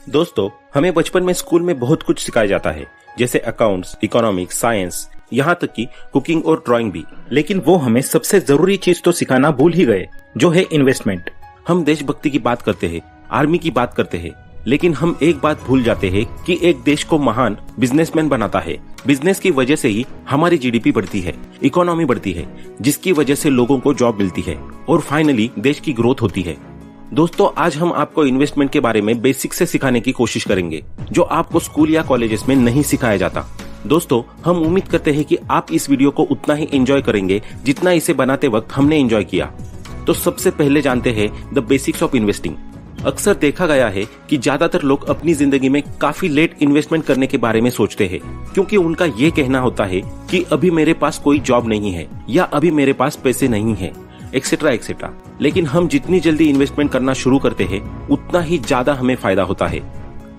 दोस्तों, हमें बचपन में स्कूल में बहुत कुछ सिखाया जाता है, जैसे अकाउंट्स, इकोनॉमिक्स, साइंस, यहाँ तक कि कुकिंग और ड्राइंग भी। लेकिन वो हमें सबसे जरूरी चीज तो सिखाना भूल ही गए, जो है इन्वेस्टमेंट। हम देशभक्ति की बात करते हैं, आर्मी की बात करते हैं, लेकिन हम एक बात भूल जाते हैं कि एक देश को महान बिजनेसमैन बनाता है। बिजनेस की वजह से ही हमारी जीडीपी बढ़ती है, इकोनॉमी बढ़ती है, जिसकी वजह से लोगों को जॉब मिलती है और फाइनली देश की ग्रोथ होती है। दोस्तों, आज हम आपको इन्वेस्टमेंट के बारे में बेसिक से सिखाने की कोशिश करेंगे, जो आपको स्कूल या कॉलेजेस में नहीं सिखाया जाता। दोस्तों, हम उम्मीद करते हैं कि आप इस वीडियो को उतना ही एंजॉय करेंगे जितना इसे बनाते वक्त हमने एंजॉय किया। तो सबसे पहले जानते हैं द बेसिक्स ऑफ इन्वेस्टिंग। अक्सर देखा गया है कि ज्यादातर लोग अपनी जिंदगी में काफी लेट इन्वेस्टमेंट करने के बारे में सोचते हैं, क्योंकि उनका ये कहना होता है कि अभी मेरे पास कोई जॉब नहीं है या अभी मेरे पास पैसे नहीं है, एक्सेट्रा एक्सेट्रा। लेकिन हम जितनी जल्दी इन्वेस्टमेंट करना शुरू करते हैं, उतना ही ज्यादा हमें फायदा होता है।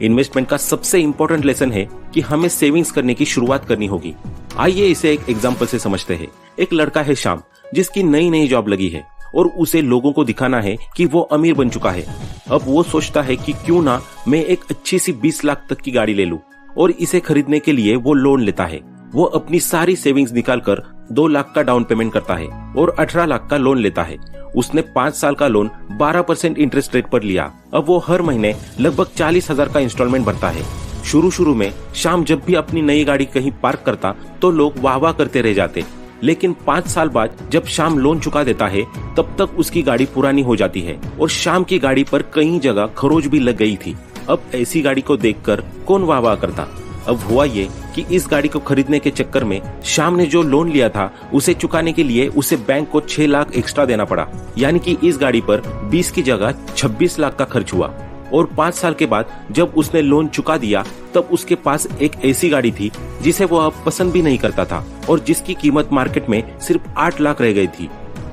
इन्वेस्टमेंट का सबसे इंपॉर्टेंट लेसन है कि हमें सेविंग्स करने की शुरुआत करनी होगी। आइए इसे एक एग्जांपल से समझते हैं। एक लड़का है श्याम, जिसकी नई नई जॉब लगी है और उसे लोगों को दिखाना है कि वो अमीर बन चुका है। अब वो सोचता है कि क्यों ना मैं एक अच्छी सी 20 लाख तक की गाड़ी ले लूं, और इसे खरीदने के लिए वो लोन लेता है। वो अपनी सारी सेविंग्स निकालकर 2 लाख का डाउन पेमेंट करता है और 18 लाख का लोन लेता है। उसने 5 साल का लोन 12% इंटरेस्ट रेट पर लिया। अब वो हर महीने लगभग 40,000 का इंस्टॉलमेंट भरता है। शुरू में शाम जब भी अपनी नई गाड़ी कहीं पार्क करता तो लोग वाह वाह करते रह जाते, लेकिन 5 साल बाद जब शाम लोन चुका देता है, तब तक उसकी गाड़ी पुरानी हो जाती है और शाम की गाड़ी पर कई जगह खरोच भी लग गई थी। अब ऐसी गाड़ी को देखकर कौन वाह वाह करता। अब हुआ ये कि इस गाड़ी को खरीदने के चक्कर में श्याम ने जो लोन लिया था, उसे चुकाने के लिए उसे बैंक को 6 लाख एक्स्ट्रा देना पड़ा। यानी कि इस गाड़ी पर 20 की जगह 26 लाख का खर्च हुआ। और 5 साल के बाद जब उसने लोन चुका दिया, तब उसके पास एक ऐसी गाड़ी थी जिसे वो अब पसंद भी नहीं करता था और जिसकी कीमत मार्केट में सिर्फ 8 लाख रह गई थी।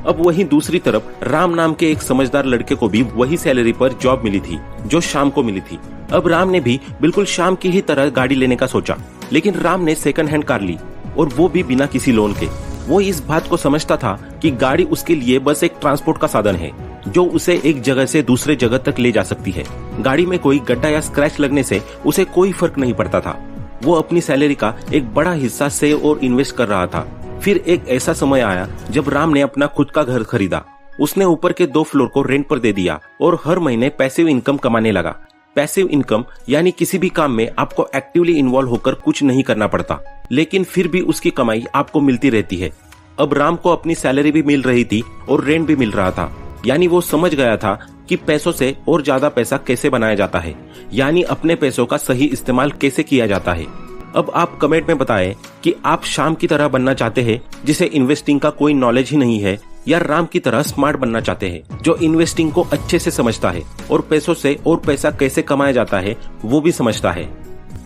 अब वहीं दूसरी तरफ राम नाम के एक समझदार लड़के को भी वही सैलरी पर जॉब मिली थी जो शाम को मिली थी। अब राम ने भी बिल्कुल शाम की ही तरह गाड़ी लेने का सोचा, लेकिन राम ने सेकंड हैंड कार ली, और वो भी बिना किसी लोन के। वो इस बात को समझता था कि गाड़ी उसके लिए बस एक ट्रांसपोर्ट का साधन है, जो उसे एक जगह से दूसरे जगह तक ले जा सकती है। गाड़ी में कोई गड्ढा या स्क्रैच लगने से उसे कोई फर्क नहीं पड़ता था। वो अपनी सैलरी का एक बड़ा हिस्सा सेव और इन्वेस्ट कर रहा था। फिर एक ऐसा समय आया जब राम ने अपना खुद का घर खरीदा। उसने ऊपर के 2 फ्लोर को रेंट पर दे दिया और हर महीने पैसिव इनकम कमाने लगा। पैसिव इनकम यानी किसी भी काम में आपको एक्टिवली इन्वॉल्व होकर कुछ नहीं करना पड़ता, लेकिन फिर भी उसकी कमाई आपको मिलती रहती है। अब राम को अपनी सैलरी भी मिल रही थी और रेंट भी मिल रहा था, यानी वो समझ गया था कि पैसों से और ज्यादा पैसा कैसे बनाया जाता है, यानी अपने पैसों का सही इस्तेमाल कैसे किया जाता है। अब आप कमेंट में बताएं कि आप शाम की तरह बनना चाहते हैं जिसे इन्वेस्टिंग का कोई नॉलेज ही नहीं है, या राम की तरह स्मार्ट बनना चाहते हैं जो इन्वेस्टिंग को अच्छे से समझता है और पैसों से और पैसा कैसे कमाया जाता है वो भी समझता है।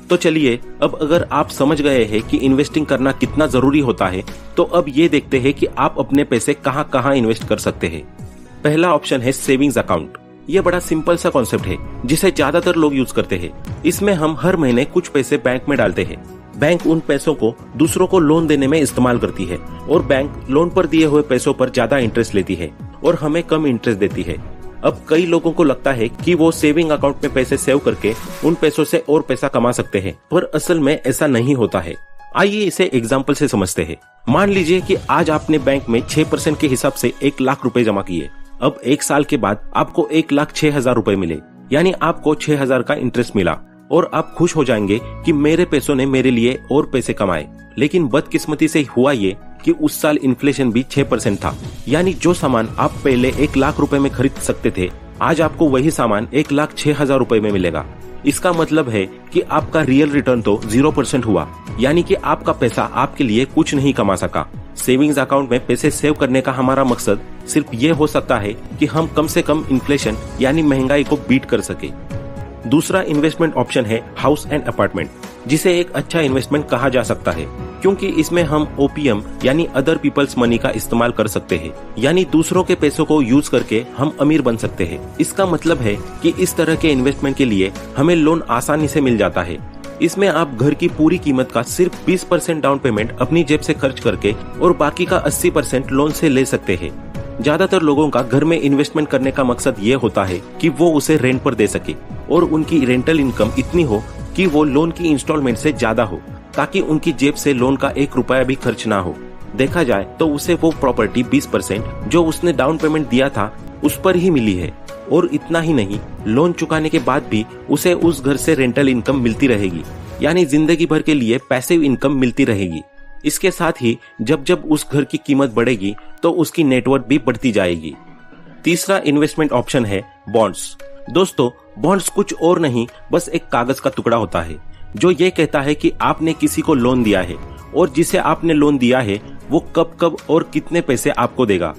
तो चलिए, अब अगर आप समझ गए हैं कि इन्वेस्टिंग करना कितना जरूरी होता है, तो अब ये देखते हैं कि आप अपने पैसे कहां कहां इन्वेस्ट कर सकते हैं। पहला ऑप्शन है सेविंग्स अकाउंट। ये बड़ा सिंपल सा कॉन्सेप्ट है जिसे ज्यादातर लोग यूज करते हैं। इसमें हम हर महीने कुछ पैसे बैंक में डालते हैं। बैंक उन पैसों को दूसरों को लोन देने में इस्तेमाल करती है और बैंक लोन पर दिए हुए पैसों पर ज्यादा इंटरेस्ट लेती है और हमें कम इंटरेस्ट देती है। अब कई लोगों को लगता है कि वो सेविंग अकाउंट में पैसे सेव करके उन पैसों से और पैसा कमा सकते हैं, पर असल में ऐसा नहीं होता है। आइए इसे एग्जाम्पल से समझते हैं। मान लीजिए कि आज आपने बैंक में 6% के हिसाब से 1 लाख रुपए जमा किए। अब 1 साल के बाद आपको 1,06,000 रुपए मिले, यानी आपको 6,000 का इंटरेस्ट मिला और आप खुश हो जाएंगे कि मेरे पैसों ने मेरे लिए और पैसे कमाए। लेकिन बदकिस्मती से हुआ ये कि उस साल इन्फ्लेशन भी 6% था, यानी जो सामान आप पहले 1 लाख रुपए में खरीद सकते थे, आज आपको वही सामान 1,06,000 रुपए में मिलेगा। इसका मतलब है कि आपका रियल रिटर्न तो 0% हुआ, यानी कि आपका पैसा आपके लिए कुछ नहीं कमा सका। सेविंग्स अकाउंट में पैसे सेव करने का हमारा मकसद सिर्फ ये हो सकता है कि हम कम से कम इन्फ्लेशन यानी महंगाई को बीट कर सके। दूसरा इन्वेस्टमेंट ऑप्शन है हाउस एंड अपार्टमेंट, जिसे एक अच्छा इन्वेस्टमेंट कहा जा सकता है, क्योंकि इसमें हम ओपीएम यानी अदर पीपल्स मनी का इस्तेमाल कर सकते हैं, यानी दूसरों के पैसों को यूज करके हम अमीर बन सकते हैं। इसका मतलब है कि इस तरह के इन्वेस्टमेंट के लिए हमें लोन आसानी से मिल जाता है। इसमें आप घर की पूरी कीमत का सिर्फ 20% डाउन पेमेंट अपनी जेब से खर्च करके और बाकी का 80% लोन से ले सकते हैं। ज्यादातर लोगों का घर में इन्वेस्टमेंट करने का मकसद ये होता है कि वो उसे रेंट पर दे सके और उनकी रेंटल इनकम इतनी हो कि वो लोन की इंस्टॉलमेंट से ज्यादा हो, ताकि उनकी जेब से लोन का 1 रुपया भी खर्च ना हो। देखा जाए तो उसे वो प्रॉपर्टी 20% जो उसने डाउन पेमेंट दिया था उस पर ही मिली है। और इतना ही नहीं, लोन चुकाने के बाद भी उसे उस घर से रेंटल इनकम मिलती रहेगी, यानी जिंदगी भर के लिए पैसिव इनकम मिलती रहेगी। इसके साथ ही जब जब उस घर की कीमत बढ़ेगी तो उसकी नेटवर्थ भी बढ़ती जाएगी। तीसरा इन्वेस्टमेंट ऑप्शन है बॉन्ड्स। दोस्तों, बॉन्ड्स कुछ और नहीं, बस एक कागज का टुकड़ा होता है जो ये कहता है कि आपने किसी को लोन दिया है और जिसे आपने लोन दिया है वो कब कब और कितने पैसे आपको देगा।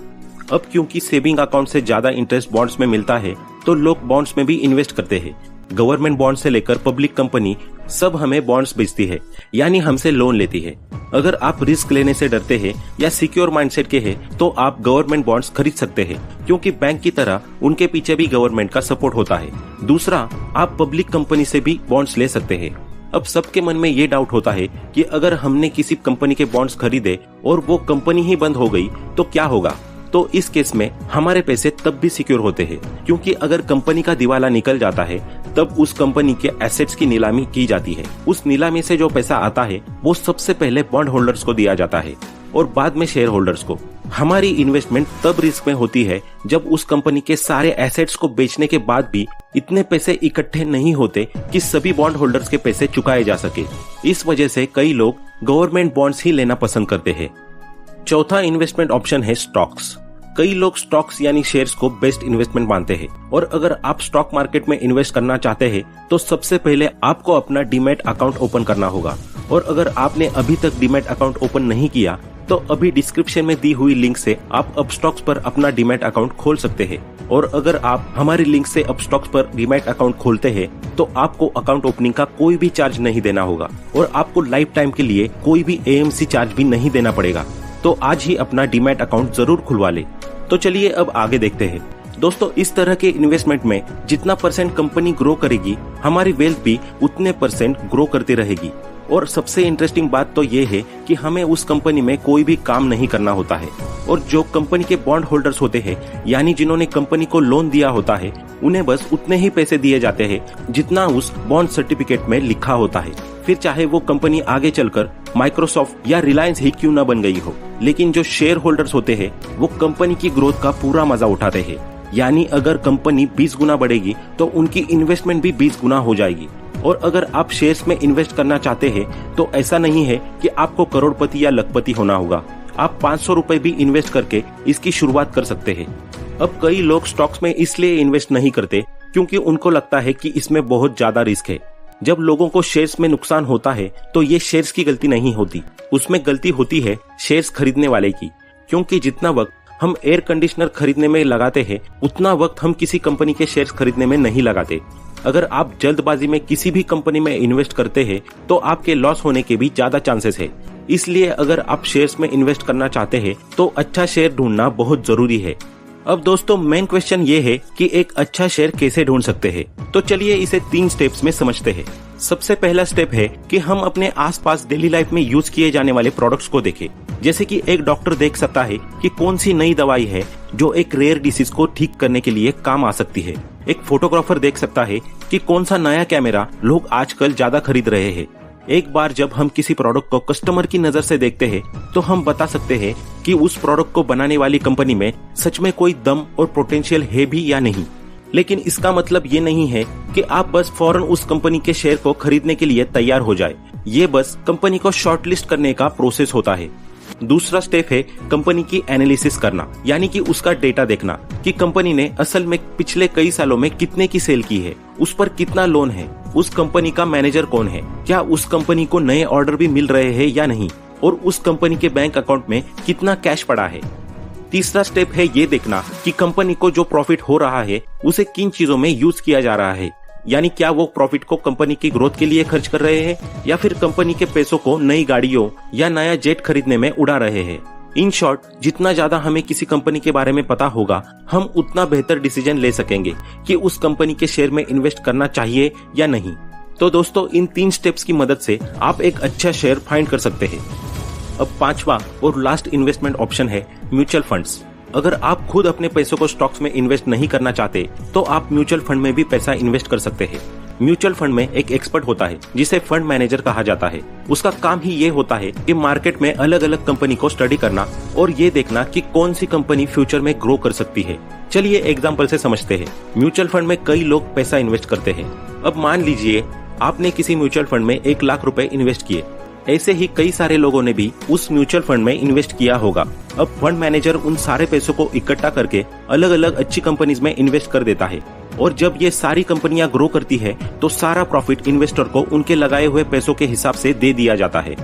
अब क्योंकि सेविंग अकाउंट से ज्यादा इंटरेस्ट बॉन्ड्स में मिलता है तो लोग बॉन्ड्स में भी इन्वेस्ट करते हैं। गवर्नमेंट बॉन्ड से लेकर पब्लिक कंपनी सब हमें बॉन्ड्स बेचती है, यानी हमसे लोन लेती है। अगर आप रिस्क लेने से डरते हैं या सिक्योर माइंडसेट के हैं तो आप गवर्नमेंट बॉन्ड्स खरीद सकते हैं, क्योंकि बैंक की तरह उनके पीछे भी गवर्नमेंट का सपोर्ट होता है। दूसरा, आप पब्लिक कंपनी से भी बॉन्ड्स ले सकते हैं। अब सबके मन में ये डाउट होता है कि अगर हमने किसी कंपनी के बॉन्ड्स खरीदे और वो कंपनी ही बंद हो गई तो क्या होगा। तो इस केस में हमारे पैसे तब भी सिक्योर होते हैं, क्योंकि अगर कंपनी का दिवाला निकल जाता है तब उस कंपनी के एसेट्स की नीलामी की जाती है। उस नीलामी से जो पैसा आता है वो सबसे पहले बॉन्ड होल्डर्स को दिया जाता है और बाद में शेयर होल्डर्स को। हमारी इन्वेस्टमेंट तब रिस्क में होती है जब उस कंपनी के सारे एसेट्स को बेचने के बाद भी इतने पैसे इकट्ठे नहीं होते कि सभी बॉन्ड होल्डर्स के पैसे चुकाए जा सके। इस वजह से कई लोग गवर्नमेंट बॉन्ड्स ही लेना पसंद करते हैं। चौथा इन्वेस्टमेंट ऑप्शन है स्टॉक्स। कई लोग स्टॉक्स यानी शेयर्स को बेस्ट इन्वेस्टमेंट मानते हैं, और अगर आप स्टॉक मार्केट में इन्वेस्ट करना चाहते हैं तो सबसे पहले आपको अपना डीमैट अकाउंट ओपन करना होगा। और अगर आपने अभी तक डीमैट अकाउंट ओपन नहीं किया तो अभी डिस्क्रिप्शन में दी हुई लिंक से आप अपस्टॉक्स पर अपना डीमैट अकाउंट खोल सकते हैं। और अगर आप हमारी लिंक से अपस्टॉक्स पर डीमैट अकाउंट खोलते हैं तो आपको अकाउंट ओपनिंग का कोई भी चार्ज नहीं देना होगा और आपको लाइफ टाइम के लिए कोई भी AMC चार्ज भी नहीं देना पड़ेगा। तो आज ही अपना डीमैट अकाउंट जरूर खुलवा ले। तो चलिए अब आगे देखते हैं। दोस्तों, इस तरह के इन्वेस्टमेंट में जितना % कंपनी ग्रो करेगी हमारी वेल्थ भी उतने % ग्रो करती रहेगी। और सबसे इंटरेस्टिंग बात तो ये है कि हमें उस कंपनी में कोई भी काम नहीं करना होता है। और जो कंपनी के बॉन्ड होल्डर्स होते हैं, यानी जिन्होंने कंपनी को लोन दिया होता है, उन्हें बस उतने ही पैसे दिए जाते हैं जितना उस बॉन्ड सर्टिफिकेट में लिखा होता है। फिर चाहे वो कंपनी आगे चलकर माइक्रोसॉफ्ट या रिलायंस ही क्यों न बन गई हो, लेकिन जो शेयर होल्डर्स होते हैं वो कंपनी की ग्रोथ का पूरा मजा उठाते हैं। यानी अगर कंपनी 20 गुना बढ़ेगी तो उनकी इन्वेस्टमेंट भी 20 गुना हो जाएगी। और अगर आप शेयर्स में इन्वेस्ट करना चाहते हैं तो ऐसा नहीं है कि आपको करोड़पति या लखपति होना होगा। आप 500 रुपए भी इन्वेस्ट करके इसकी शुरुआत कर सकते हैं। अब कई लोग स्टॉक्स में इसलिए इन्वेस्ट नहीं करते क्योंकि उनको लगता है कि इसमें बहुत ज्यादा रिस्क है। जब लोगों को शेयर्स में नुकसान होता है तो ये शेयर्स की गलती नहीं होती, उसमें गलती होती है शेयर्स खरीदने वाले की। क्योंकि जितना वक्त हम एयर कंडीशनर खरीदने में लगाते हैं उतना वक्त हम किसी कंपनी के शेयर्स खरीदने में नहीं लगाते। अगर आप जल्दबाजी में किसी भी कंपनी में इन्वेस्ट करते हैं तो आपके लॉस होने के भी ज्यादा चांसेस है। इसलिए अगर आप शेयर्स में इन्वेस्ट करना चाहते हैं तो अच्छा शेयर ढूंढना बहुत जरूरी है। अब दोस्तों, मेन क्वेश्चन ये है कि एक अच्छा शेयर कैसे ढूंढ सकते हैं। तो चलिए इसे 3 स्टेप्स में समझते हैं। सबसे पहला स्टेप है कि हम अपने आसपास डेली लाइफ में यूज किए जाने वाले प्रोडक्ट्स को देखें। जैसे कि एक डॉक्टर देख सकता है कि कौन सी नई दवाई है जो एक रेयर डिसीज को ठीक करने के लिए काम आ सकती है। एक फोटोग्राफर देख सकता है कि कौन सा नया कैमरा लोग आजकल ज्यादा खरीद रहे हैं। एक बार जब हम किसी प्रोडक्ट को कस्टमर की नजर से देखते हैं तो हम बता सकते हैं कि उस प्रोडक्ट को बनाने वाली कंपनी में सच में कोई दम और पोटेंशियल है भी या नहीं। लेकिन इसका मतलब ये नहीं है कि आप बस फौरन उस कंपनी के शेयर को खरीदने के लिए तैयार हो जाए। ये बस कंपनी को शॉर्टलिस्ट करने का प्रोसेस होता है। दूसरा स्टेप है कंपनी की एनालिसिस करना, यानी कि उसका डेटा देखना कि कंपनी ने असल में पिछले कई सालों में कितने की सेल की है, उस पर कितना लोन है, उस कंपनी का मैनेजर कौन है, क्या उस कंपनी को नए ऑर्डर भी मिल रहे हैं या नहीं, और उस कंपनी के बैंक अकाउंट में कितना कैश पड़ा है। तीसरा स्टेप है ये देखना कि कंपनी को जो प्रॉफिट हो रहा है उसे किन चीजों में यूज किया जा रहा है, यानी क्या वो प्रॉफिट को कंपनी की ग्रोथ के लिए खर्च कर रहे हैं या फिर कंपनी के पैसों को नई गाड़ियों या नया जेट खरीदने में उड़ा रहे हैं। इन शॉर्ट, जितना ज्यादा हमें किसी कंपनी के बारे में पता होगा हम उतना बेहतर डिसीजन ले सकेंगे कि उस कंपनी के शेयर में इन्वेस्ट करना चाहिए या नहीं। तो दोस्तों, इन 3 स्टेप्स की मदद से आप एक अच्छा शेयर फाइंड कर सकते हैं। अब 5वां और लास्ट इन्वेस्टमेंट ऑप्शन है म्यूचुअल फंड्स। अगर आप खुद अपने पैसों को स्टॉक्स में इन्वेस्ट नहीं करना चाहते तो आप म्यूचुअल फंड में भी पैसा इन्वेस्ट कर सकते हैं। म्यूचुअल फंड में एक एक्सपर्ट होता है जिसे फंड मैनेजर कहा जाता है। उसका काम ही ये होता है कि मार्केट में अलग अलग कंपनी को स्टडी करना और ये देखना कि कौन सी कंपनी फ्यूचर में ग्रो कर सकती है। चलिए एग्जांपल से समझते हैं। म्यूचुअल फंड में कई लोग पैसा इन्वेस्ट करते हैं। अब मान लीजिए आपने किसी म्यूचुअल फंड में 1 लाख रुपए इन्वेस्ट किए। ऐसे ही कई सारे लोगों ने भी उस म्यूचुअल फंड में इन्वेस्ट किया होगा। अब फंड मैनेजर उन सारे पैसों को इकट्ठा करके अलग अलग अच्छी कंपनीज में इन्वेस्ट कर देता है और जब ये सारी कंपनियां ग्रो करती है तो सारा प्रॉफिट इन्वेस्टर को उनके लगाए हुए पैसों के हिसाब से दे दिया जाता है।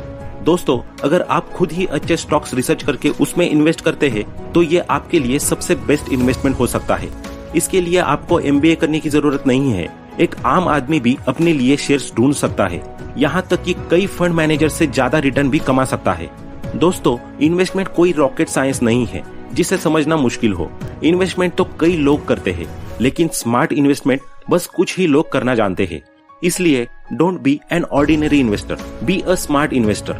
दोस्तों, अगर आप खुद ही अच्छे स्टॉक्स रिसर्च करके उसमें इन्वेस्ट करते हैं तो ये आपके लिए सबसे बेस्ट इन्वेस्टमेंट हो सकता है। इसके लिए आपको MBA करने की जरूरत नहीं है। एक आम आदमी भी अपने लिए शेयर्स ढूंढ सकता है। यहाँ तक कि कई फंड मैनेजर से ज्यादा रिटर्न भी कमा सकता है। दोस्तों, इन्वेस्टमेंट कोई रॉकेट साइंस नहीं है जिसे समझना मुश्किल हो। इन्वेस्टमेंट तो कई लोग करते हैं, लेकिन स्मार्ट इन्वेस्टमेंट बस कुछ ही लोग करना जानते हैं। इसलिए don't be an ordinary investor, be a smart investor.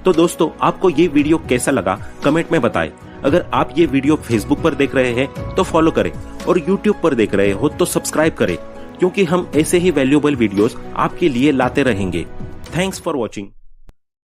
तो दोस्तों, आपको ये वीडियो कैसा लगा कमेंट में बताएं। अगर आप ये वीडियो फेसबुक पर देख रहे हैं तो फॉलो करें और यूट्यूब पर देख रहे हो तो सब्सक्राइब करें, क्योंकि हम ऐसे ही वैल्यूएबल वीडियोस आपके लिए लाते रहेंगे। Thanks for watching.